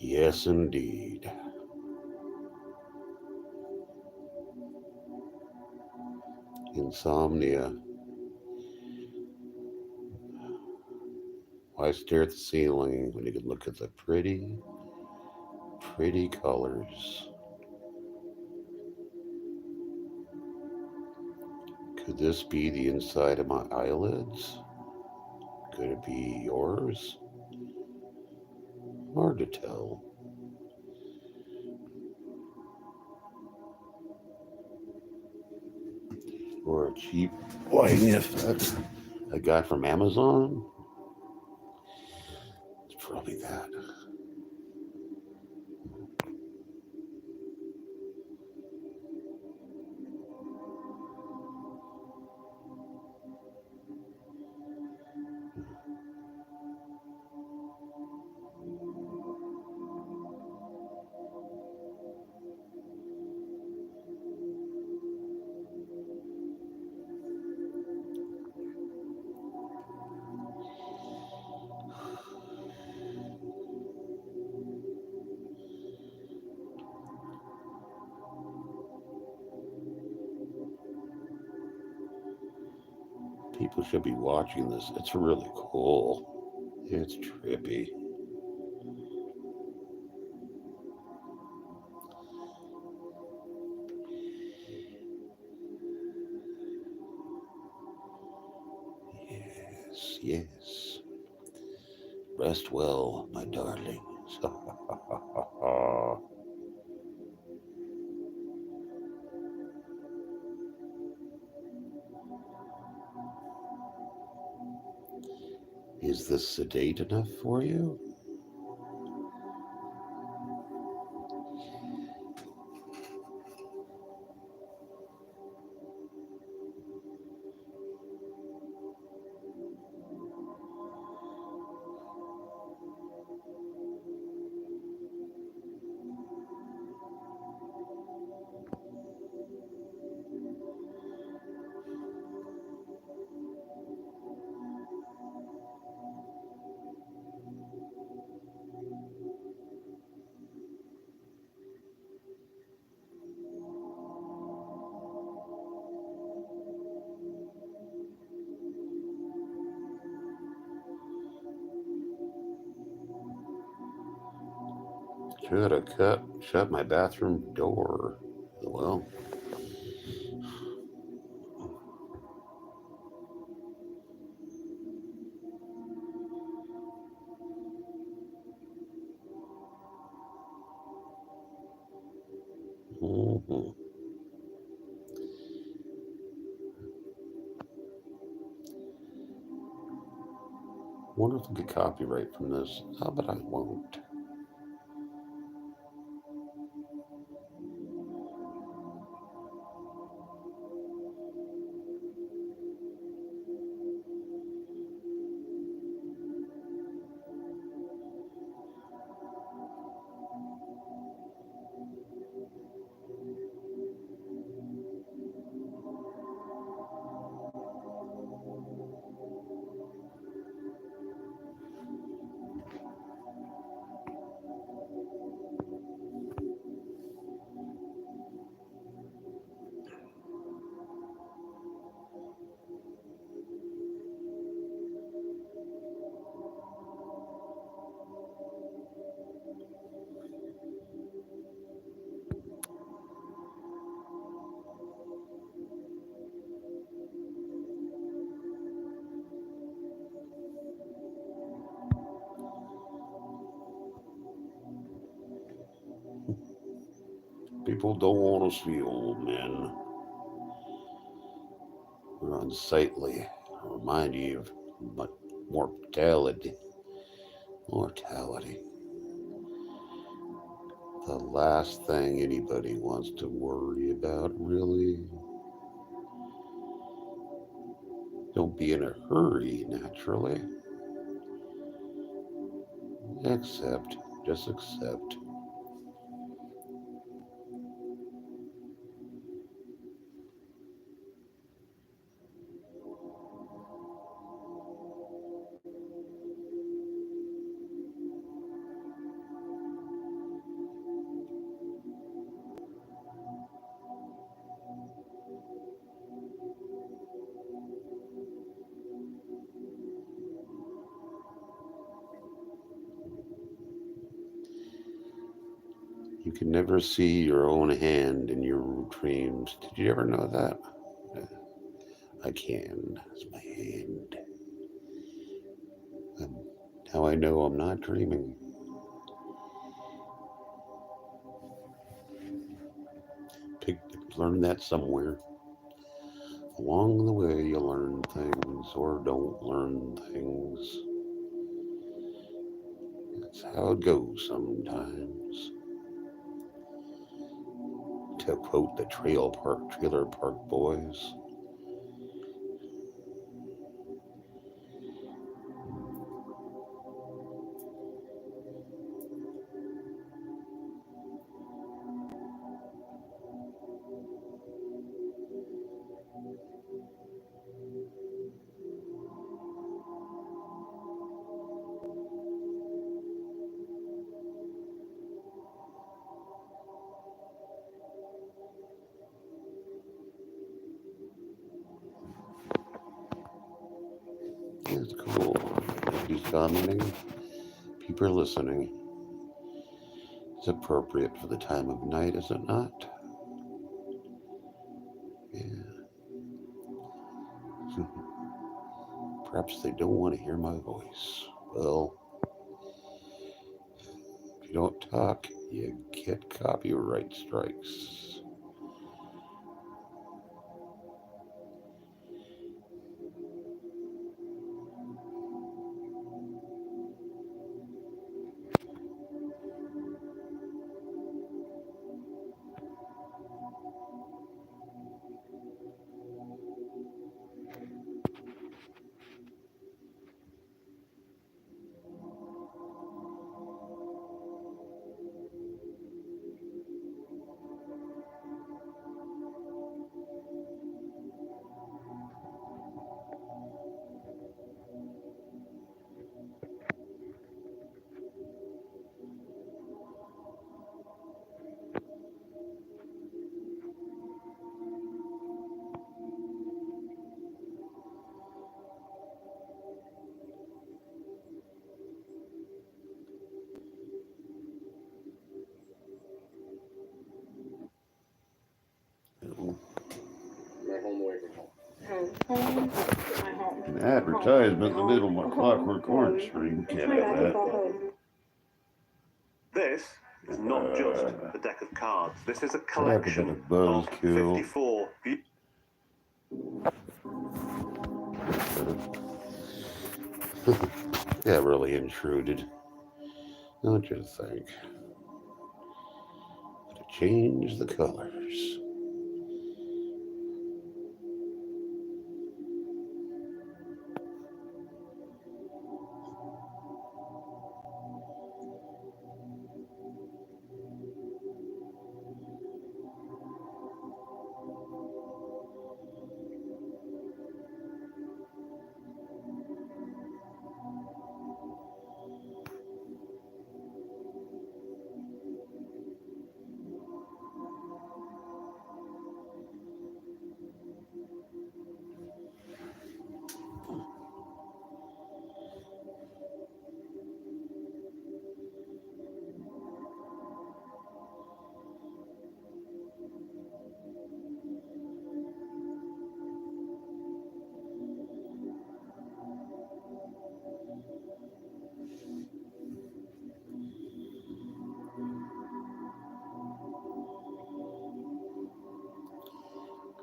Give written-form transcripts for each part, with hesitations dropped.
Yes, indeed. Insomnia. Why stare at the ceiling when you can look at the pretty, pretty colors? Could this be the inside of my eyelids? Could it be yours? Hard to tell. Or a cheap lighting effect I got from Amazon? It's probably that. People should be watching this. It's really cool. It's trippy. Yes, yes. Rest well, my darlings. Is this sedate enough for you? Should have shut my bathroom door. Well, mhm. Wonder if I could copyright from this. But I won't. People don't want to see old men. They're unsightly. Remind you of mortality. Mortality. The last thing anybody wants to worry about, really. Don't be in a hurry, naturally. Accept. Just accept. You can never see your own hand in your dreams. Did you ever know that? I can. It's my hand. And now I know I'm not dreaming. Learn that somewhere. Along the way, you learn things or don't learn things. That's how it goes sometimes. To quote the Trailer Park Boys. It's cool. Nobody's commenting. People are listening. It's appropriate for the time of night, is it not? Yeah. Perhaps they don't want to hear my voice. Well, if you don't talk, you get copyright strikes. An advertisement in the middle of my Clockwork Orange stream. Can't have that. This is not just a deck of cards. This is a collection of 54. Yeah, really intruded. Don't you think? To change the colors.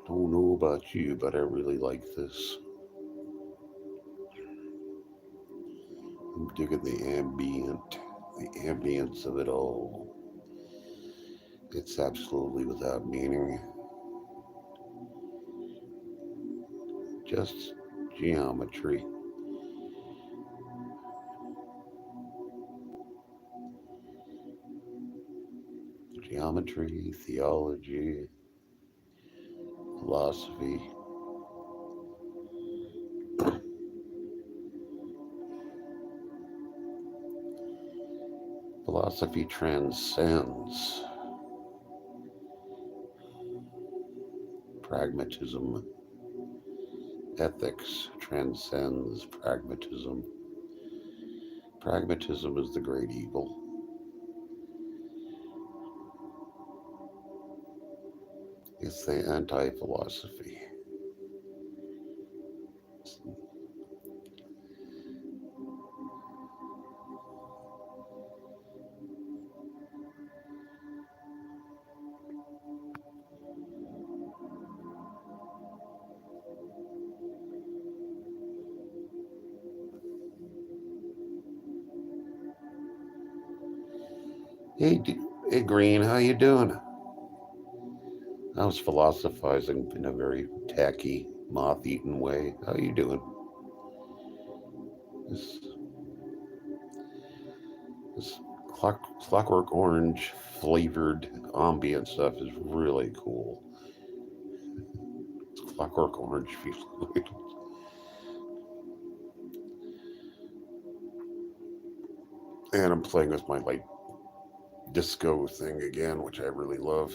Don't know about you, but I really like this. I'm digging the ambience of it all. It's absolutely without meaning. Just geometry. Geometry, theology, philosophy. Philosophy transcends pragmatism. Ethics transcends pragmatism. Pragmatism is the great evil. It's the anti-philosophy. Hey, hey, Green, how you doing? I was philosophizing in a very tacky, moth-eaten way. How you doing? This, this Clockwork Orange flavored ambient stuff is really cool. It's Clockwork Orange feels good. And I'm playing with my light disco thing again, which I really love.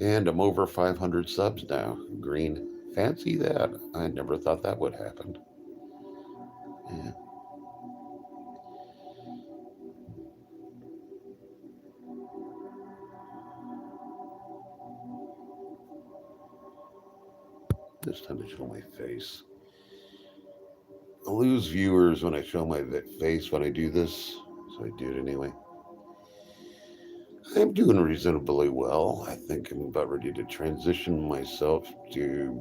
And I'm over 500 subs now. Green, fancy that. I never thought that would happen. Yeah. This time to show my face. I lose viewers when I show my face when I do this, so I do it anyway. I'm doing reasonably well. I think I'm about ready to transition myself to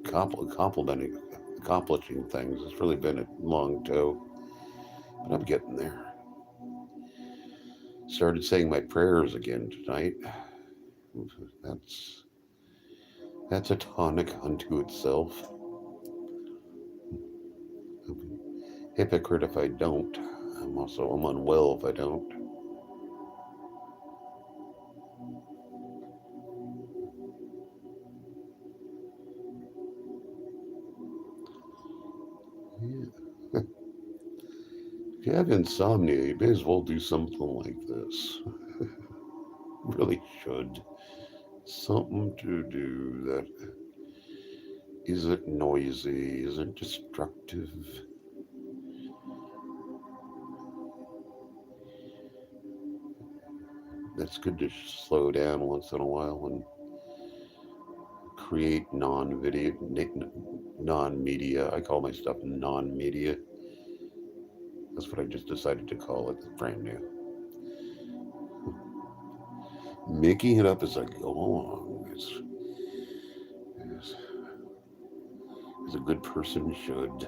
accomplishing things. It's really been a long tow, but I'm getting there. Started saying my prayers again tonight. That's a tonic unto itself. I'm a hypocrite if I don't. I'm unwell if I don't. Yeah. If you have insomnia, you may as well do something like this. Really should. Something to do that isn't noisy, isn't destructive. That's good to slow down once in a while and create non-media. I call my stuff non-media. That's what I just decided to call it. It's brand new. Making it up as I go along as a good person should.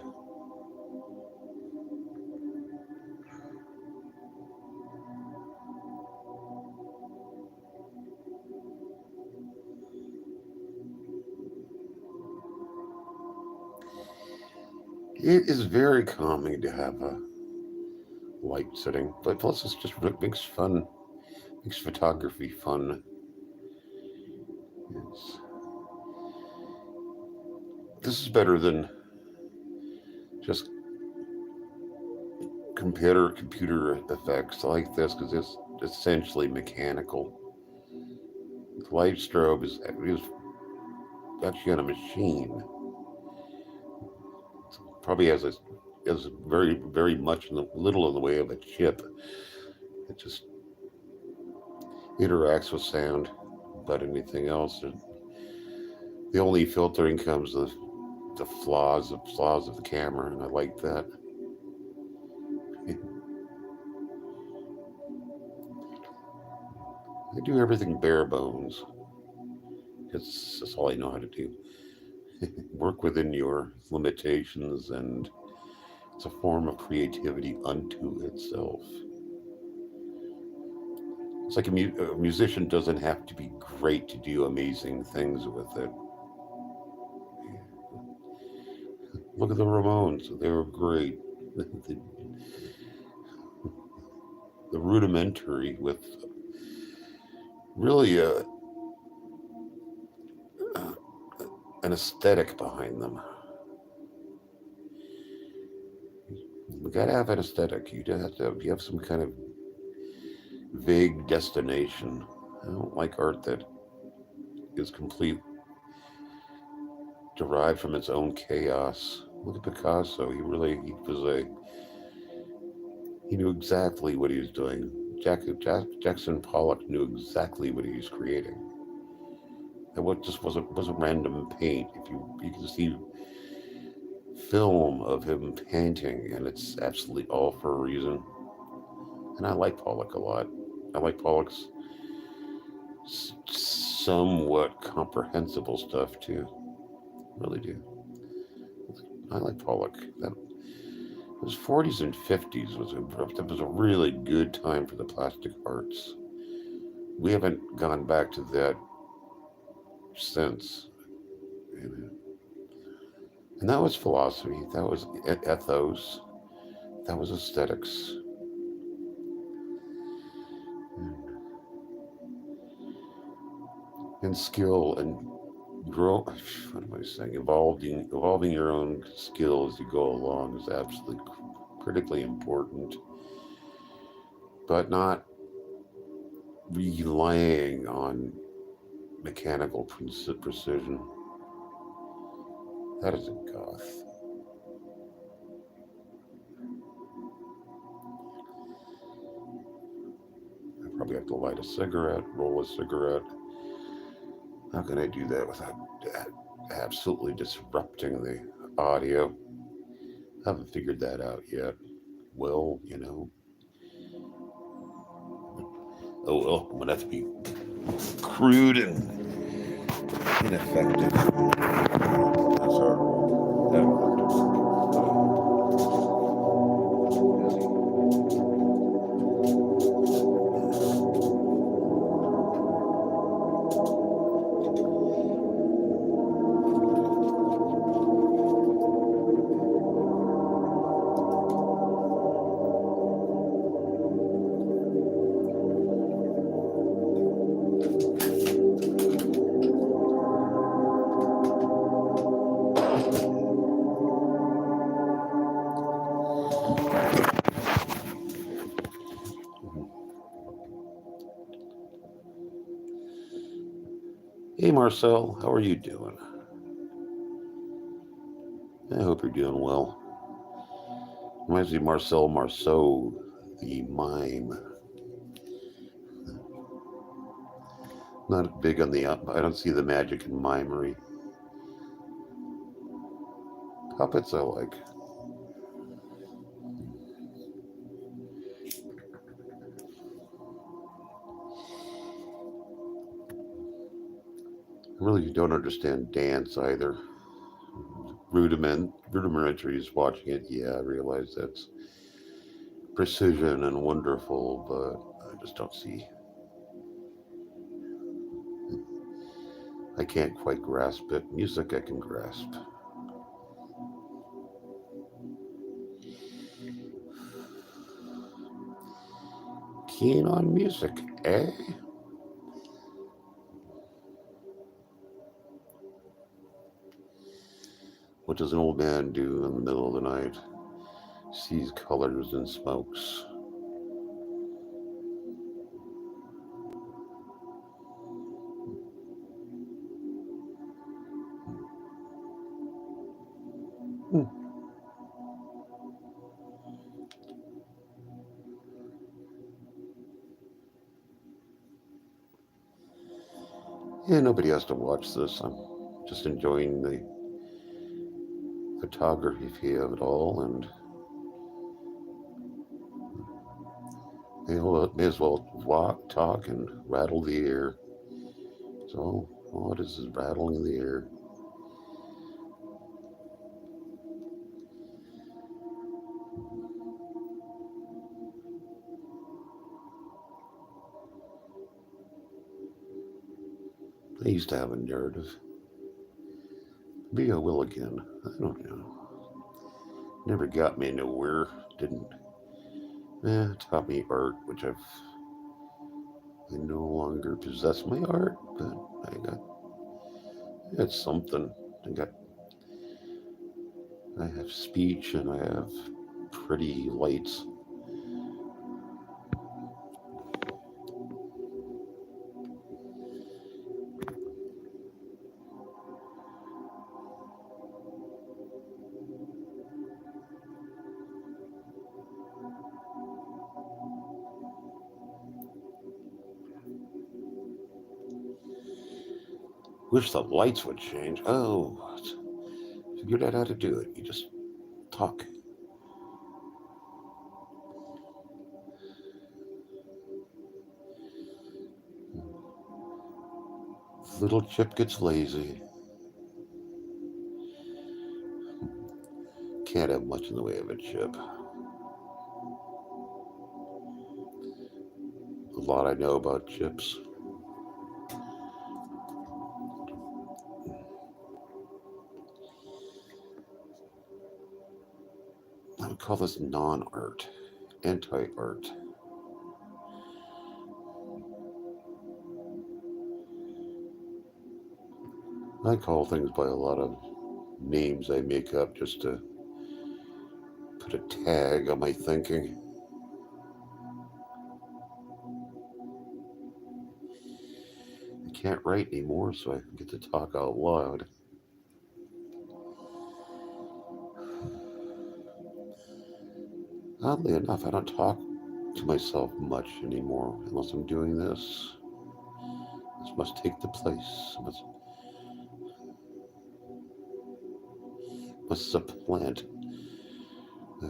It is very calming to have a light setting, but plus it's just makes photography fun. This is better than just computer effects. I like this because it's essentially mechanical. The light strobe is actually on a machine. It probably has very, very much little in the way of a chip. It just interacts with sound, but anything else. The only filtering comes the flaws of the camera, and I like that. I do everything bare bones. That's all I know how to do. Work within your limitations, and it's a form of creativity unto itself. It's like a musician doesn't have to be great to do amazing things with it. Look at the Ramones. They were great. The rudimentary with really an aesthetic behind them. You gotta have an aesthetic. You have some kind of vague destination. I don't like art that is complete derived from its own chaos. Look at Picasso. He knew exactly what he was doing. Jackson Pollock knew exactly what he was creating. It just wasn't random paint. If you can see film of him painting, and it's absolutely all for a reason. And I like Pollock a lot. I like Pollock's somewhat comprehensible stuff too. Really do. I like Pollock. That his 40s and 50s was a really good time for the plastic arts. We haven't gone back to that since. And that was philosophy. That was ethos. That was aesthetics. And skill and grow. What am I saying? Evolving your own skill as you go along is absolutely critically important, but not relying on mechanical precision. That is a goth. I probably have to light a cigarette, roll a cigarette. How can I do that without absolutely disrupting the audio? I haven't figured that out yet. Well, oh well, I'm gonna have to be crude and ineffective. That's our role. Hey Marcel, how are you doing? I hope you're doing well. Reminds me of Marcel Marceau, the mime. Not big on the I don't see the magic in mimery. Puppets I like. I really don't understand dance either. Rudimentaries watching it, yeah, I realize that's precision and wonderful, but I just don't see. I can't quite grasp it. Music I can grasp. Keen on music, eh? What does an old man do in the middle of the night? Sees colors and smokes. Yeah, nobody has to watch this. I'm just enjoying the photography of it all, and may as well walk, talk, and rattle the air. So all it is rattling the air. I used to have a narrative. Maybe I will again. I don't know. Never got me nowhere. Didn't. Taught me art, which I no longer possess my art, but I got something. I have speech and I have pretty lights. Wish the lights would change. Oh, figured out how to do it. You just talk. Little chip gets lazy. Can't have much in the way of a chip. A lot I know about chips. I would call this non-art, anti-art. I call things by a lot of names I make up just to put a tag on my thinking. I can't write anymore, so I get to talk out loud. Oddly enough, I don't talk to myself much anymore unless I'm doing this. This must take the place. Must supplant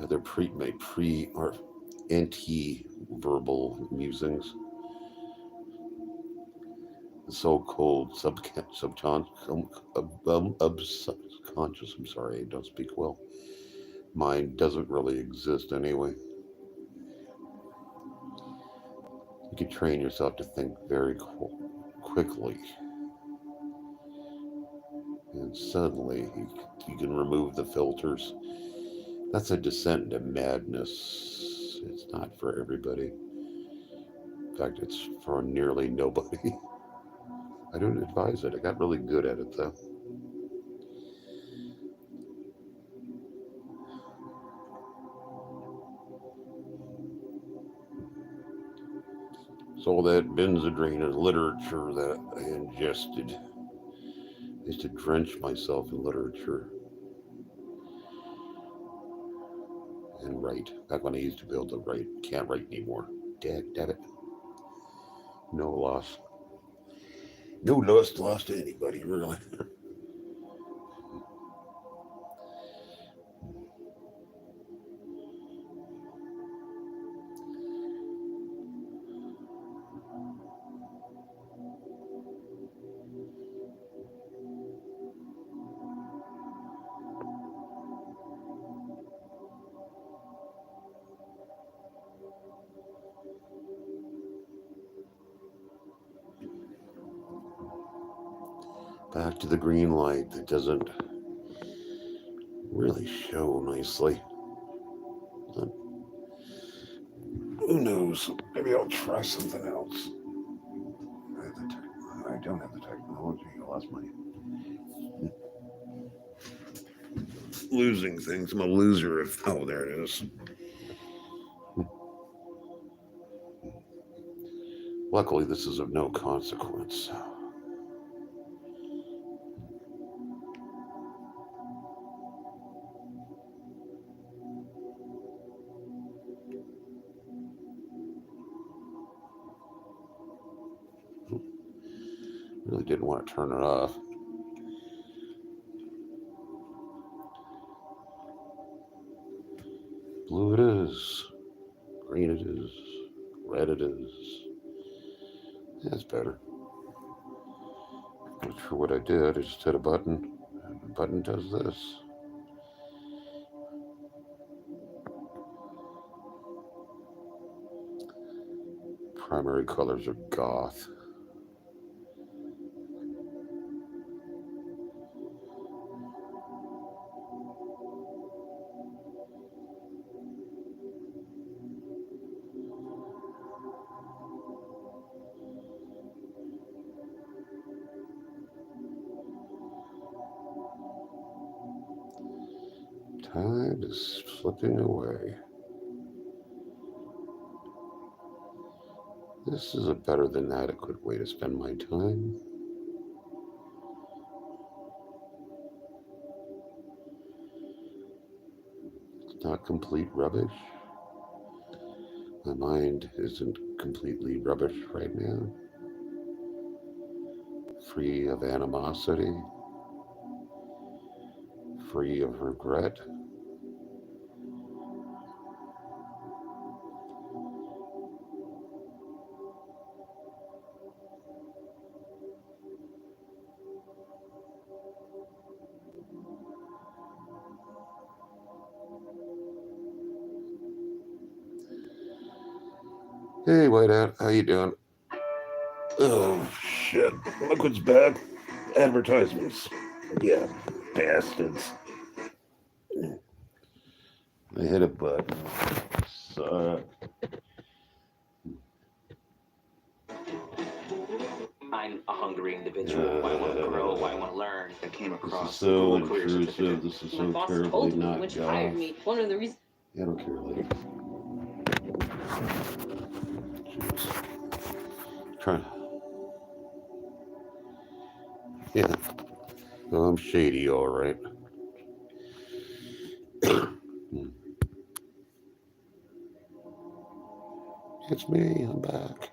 their pre or anti-verbal musings. The so-called subconscious. I'm sorry, I don't speak well. Mind doesn't really exist anyway. You can train yourself to think very quickly, and suddenly you can remove the filters. That's a descent into madness. It's not for everybody. In fact, it's for nearly nobody. I don't advise it. I got really good at it, though. So all that benzodrine literature that I ingested, I used to drench myself in literature and write. Back when I used to be able to write. Can't write anymore. Damn it. No loss. No loss to anybody, really. Back to the green light that doesn't really show nicely. Who knows? Maybe I'll try something else. I don't have the technology. I lost my losing things. I'm a loser if there it is. Luckily, this is of no consequence. Really didn't want to turn it off. Blue it is. Green it is. Red it is. That's better. Not sure what I did. I just hit a button. And the button does this. Primary colors are goth. Time is slipping away. This is a better than adequate way to spend my time. It's not complete rubbish. My mind isn't completely rubbish right now. free of animosity, free of regret. Hey, Whiteout, how you doing? Oh, shit. Look what's back. Advertisements. Yeah, bastards. I hit a button. So, I'm a hungry individual. I want to grow. I want to learn. I came across this is so Google Career intrusive. Certificate. This is My so boss terribly told me not when she goth. hired me. One of the reasons. I don't care, lady. Trying. Yeah. Well, I'm shady, all right. It's me. I'm back.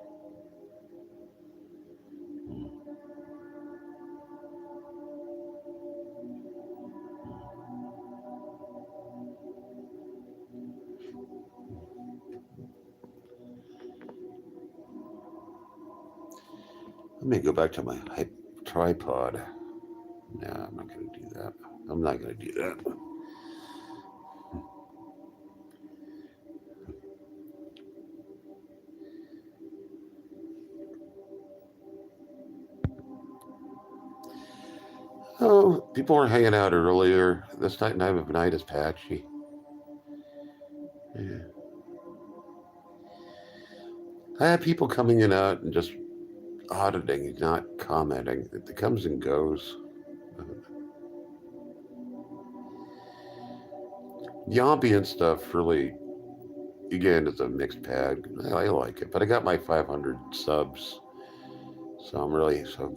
Let me go back to my tripod. No, I'm not going to do that. I'm not going to do that. Oh, people were hanging out earlier. This time of night is patchy. Yeah. I had people coming in out and just auditing, not commenting. It comes and goes. The ambient stuff really, again, is a mixed bag. I like it, but I got my 500 subs. So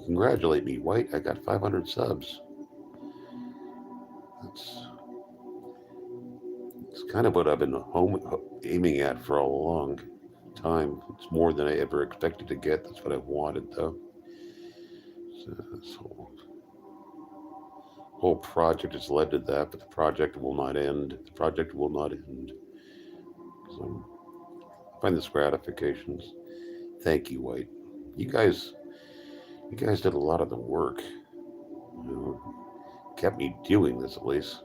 congratulate me, White. I got 500 subs. It's kind of what I've been aiming at for a long time. It's more than I ever expected to get. That's what I wanted, though. So this whole project has led to that, but the project will not end. The project will not end. So I find this gratifications. Thank you, White. You guys did a lot of the work. You know, kept me doing this at least.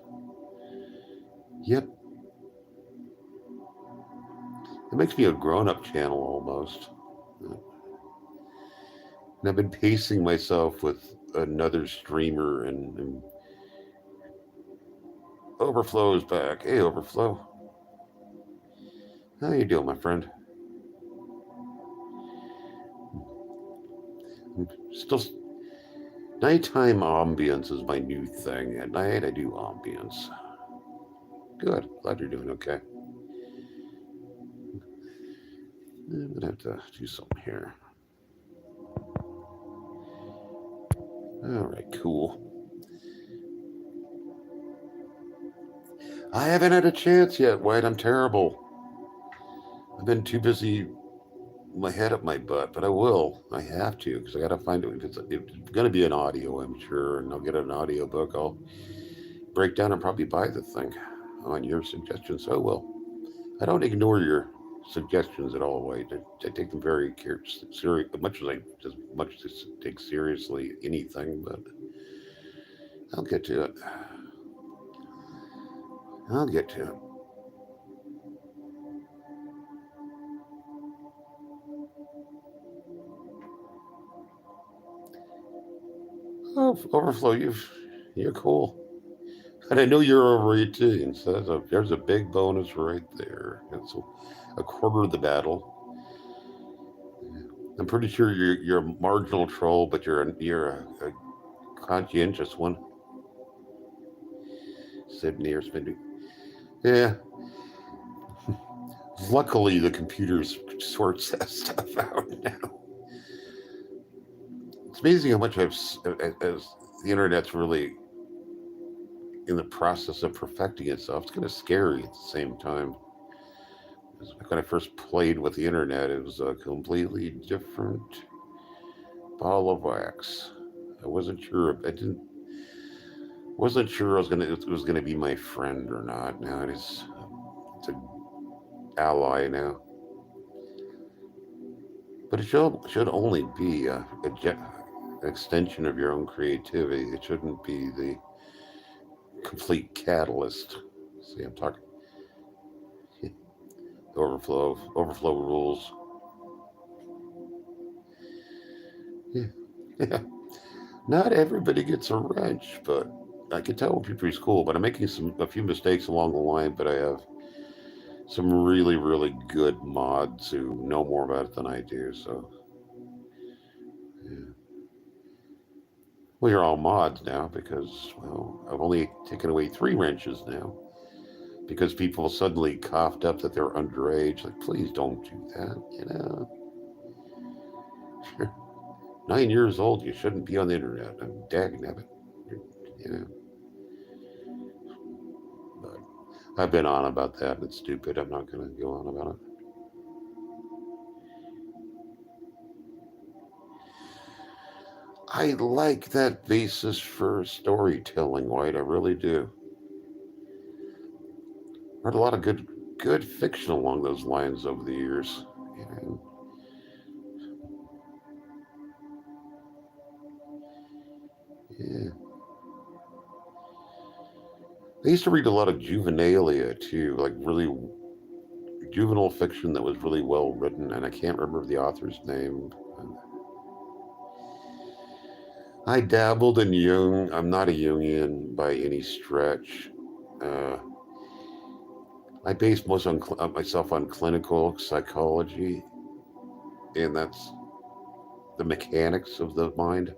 Yep. It makes me a grown-up channel almost. And I've been pacing myself with another streamer and Overflow is back. Hey, Overflow. How you doing, my friend? I'm still... Nighttime ambience is my new thing. At night, I do ambience. Good. Glad you're doing okay. I'm gonna have to do something here. All right, cool. I haven't had a chance yet, White. I'm terrible. I've been too busy, my head up my butt, but I will. I have to, because I got to find it. If it's going to be an audio, I'm sure, and I'll get an audio book. I'll break down and probably buy the thing on your suggestions. So I will. I don't ignore your suggestions at all, White. I take them very serious, much as take seriously anything, but I'll get to it. I'll get to it. Oh, Overflow, you're cool. And I know you're over 18, so there's a big bonus right there. It's a quarter of the battle. I'm pretty sure you're a marginal troll, but you're a conscientious one. Sydney or Spindy. Yeah. Luckily, the computers sorts that stuff out now. It's amazing how much as the internet's really in the process of perfecting itself. It's kind of scary at the same time. When I first played with the internet, it was a completely different ball of wax. I wasn't sure. Wasn't sure it was gonna be my friend or not. Now it's an ally now. But it should only be an extension of your own creativity. It shouldn't be the complete catalyst. See, I'm talking overflow rules. Yeah. Yeah. Not everybody gets a wrench, but I can tell when people are cool. But I'm making a few mistakes along the line. But I have some really, really good mods who know more about it than I do. So, yeah. Well, you're all mods now because, well, I've only taken away 3 wrenches now because people suddenly coughed up that they're underage. Like, please don't do that. You know, you're 9 years old. You shouldn't be on the internet. I'm dagnabbit. You know. But I've been on about that. And it's stupid. I'm not going to go on about it. I like that basis for storytelling, White. I really do. Read a lot of good fiction along those lines over the years. You know. Yeah. I used to read a lot of juvenilia too, like really juvenile fiction that was really well written, and I can't remember the author's name. I dabbled in Jung. I'm not a Jungian by any stretch. Uh, I base most on myself on clinical psychology, and that's the mechanics of the mind.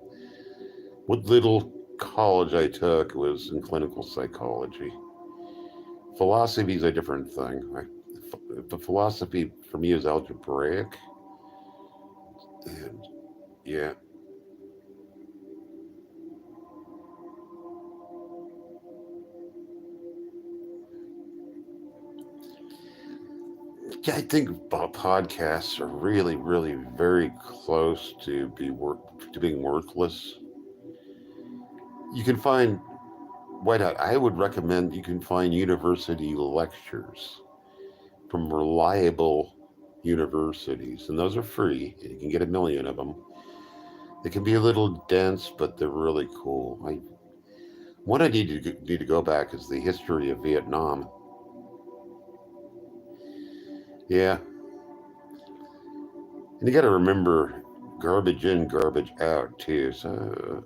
What little college I took was in clinical psychology. Philosophy is a different thing. The philosophy for me is algebraic, and yeah. I think podcasts are really, really very close to being worthless. You can find I would recommend you can find university lectures from reliable universities, and those are free. You can get a million of them. They can be a little dense, but they're really cool. What I need to go back is the history of Vietnam. Yeah, and you got to remember garbage in, garbage out too. So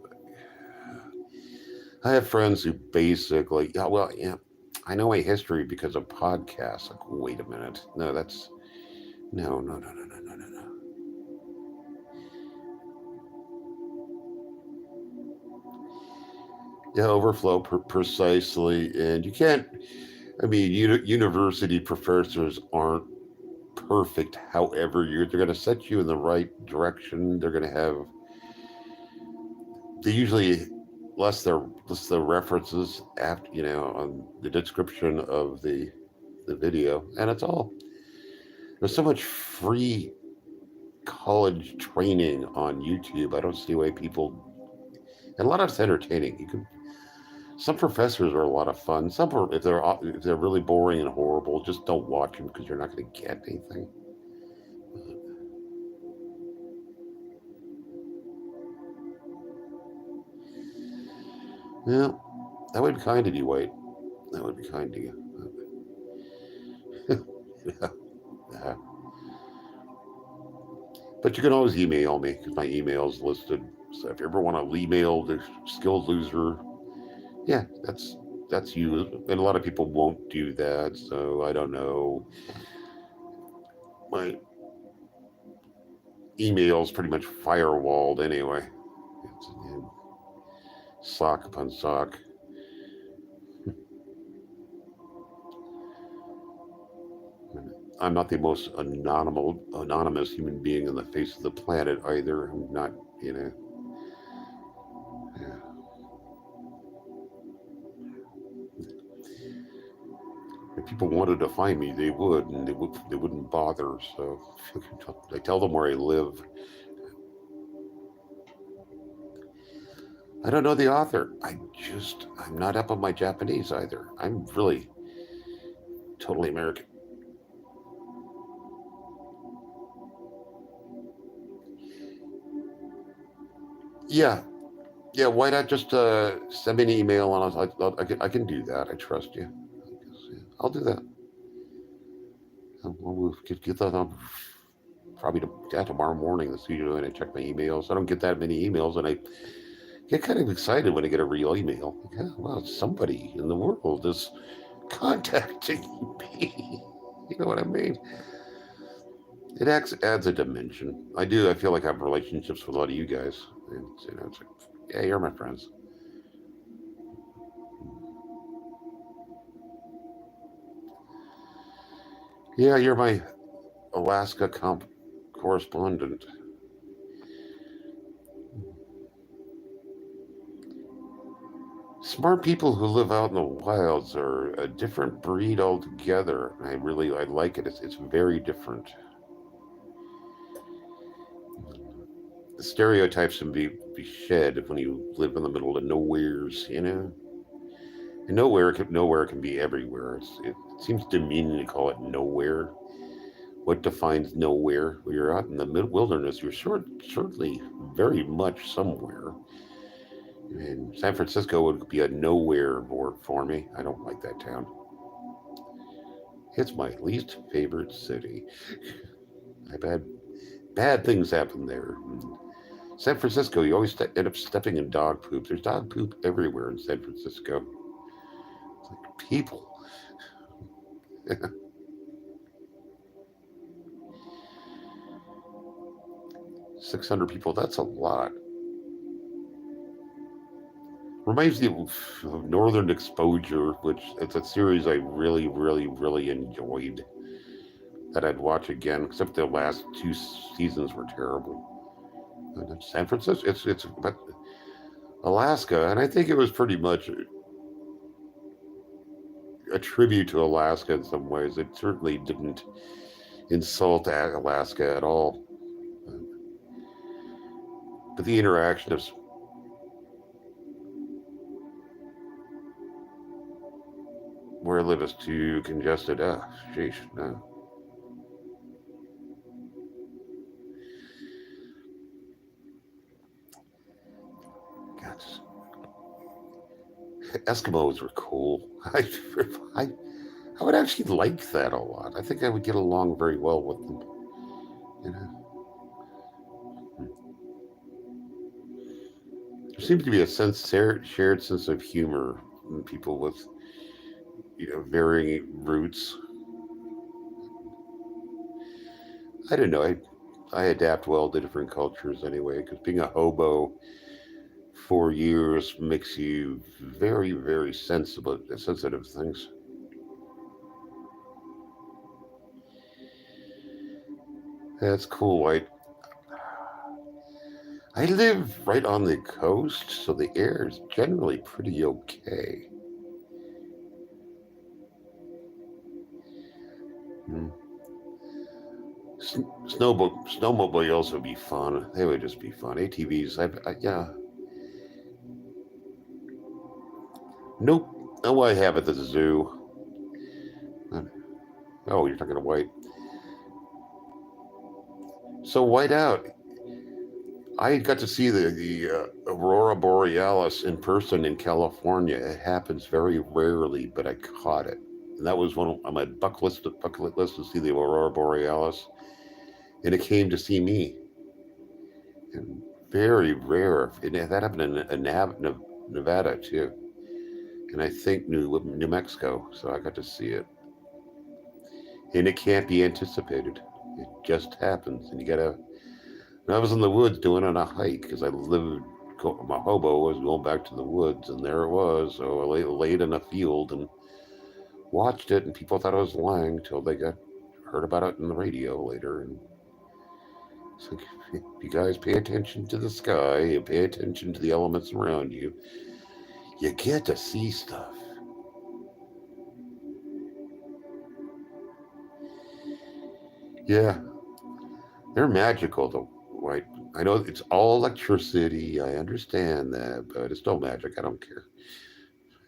I have friends who basically, yeah, well, yeah, I know my history because of podcasts. Like, wait a minute, no, that's no, no, no, no, no, no, no, no. Yeah, overflow precisely, and you can't. I mean, university professors aren't perfect. However, they're going to set you in the right direction. They're going to have. They usually list their references after on the description of the video, and it's all. There's so much free college training on YouTube. I don't see why people. And a lot of it's entertaining. Some professors are a lot of fun. If they're really boring and horrible, just don't watch them because you're not going to get anything. Yeah, that would be kind of you, Wade. That would be kind of you. Yeah. But you can always email me because my email is listed. So if you ever want to email the skilled loser, yeah, that's you. And a lot of people won't do that. So I don't know. My email is pretty much firewalled anyway. It's sock upon sock. I'm not the most anonymous human being on the face of the planet either. I'm not, Yeah. If people wanted to find me, they would, and they wouldn't bother. So I tell them where I live. I don't know the author. I'm not up on my Japanese either. I'm really totally American. Yeah, yeah. Why not just send me an email and I can do that. I trust you. I'll do that. We'll get that on probably tomorrow morning. That's usually when I check my emails. I don't get that many emails, and I get kind of excited when I get a real email. Like, oh, well, somebody in the world is contacting me. You know what I mean? It adds a dimension. I do. I feel like I have relationships with a lot of you guys. And, it's like, yeah, you're my friends. Yeah, you're my Alaska correspondent. Smart people who live out in the wilds are a different breed altogether. I like it. It's very different. The stereotypes can be shed when you live in the middle of nowheres, And nowhere can be everywhere. It seems demeaning to call it nowhere. What defines nowhere? When you're out in the wilderness, you're certainly very much somewhere. And San Francisco would be a nowhere for me. I don't like that town. It's my least favorite city. I've had bad things happen there. San Francisco, you always end up stepping in dog poop. There's dog poop everywhere in San Francisco. It's like people. 600 people, that's a lot. Reminds me of Northern Exposure, which it's a series I really, really, really enjoyed that I'd watch again, except the last two seasons were terrible. And San Francisco, it's but Alaska, and I think it was pretty much a tribute to Alaska in some ways. It certainly didn't insult Alaska at all. But the interaction of where I live is too congested. Sheesh, no. God, Eskimos were cool. I would actually like that a lot. I think I would get along very well with them. There seems to be a shared sense of humor in people with varying roots. I don't know. I adapt well to different cultures anyway, because being a hobo for years makes you very, very sensitive things. That's cool. I live right on the coast, so the air is generally pretty okay. Snowmobiles would be fun. They would just be fun. ATVs, yeah. Nope. Oh, I have at the zoo. Oh, you're talking to White. So White Out. I got to see the Aurora Borealis in person in California. It happens very rarely, but I caught it. And that was on my bucket list to see the Aurora Borealis. And it came to see me. And very rare. That happened in Nevada, too. And I think New Mexico. So I got to see it. And it can't be anticipated. It just happens. And you got to... I was in the woods doing on a hike because my hobo was going back to the woods, and there it was. So I laid in a field and watched it, and people thought I was lying till they heard about it in the radio later. And it's like, if you guys pay attention to the sky, you pay attention to the elements around you, you get to see stuff. Yeah, they're magical. Right. I know it's all electricity. I understand that, but it's no magic. I don't care.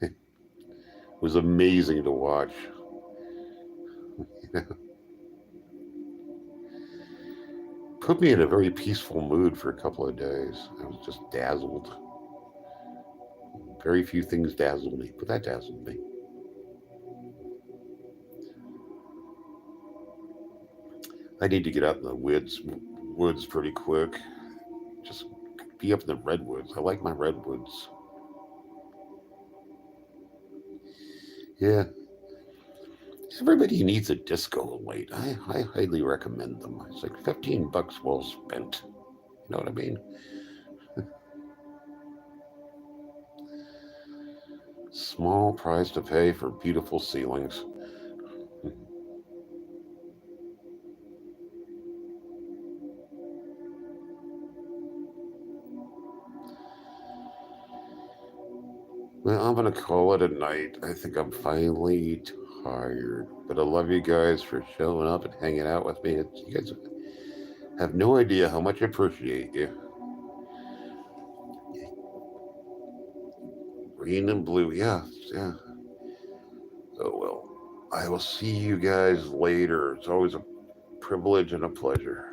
It was amazing to watch. Put me in a very peaceful mood for a couple of days. I was just dazzled. Very few things dazzle me, but that dazzled me. I need to get out in the woods pretty quick. Just be up in the redwoods. I like my redwoods. Yeah. Everybody needs a disco light. I highly recommend them. It's like $15 well spent. You know what I mean? Small price to pay for beautiful ceilings. Well, I'm going to call it a night. I think I'm finally tired. But I love you guys for showing up and hanging out with me. You guys have no idea how much I appreciate you. Green and blue. Yeah. Oh, well. I will see you guys later. It's always a privilege and a pleasure.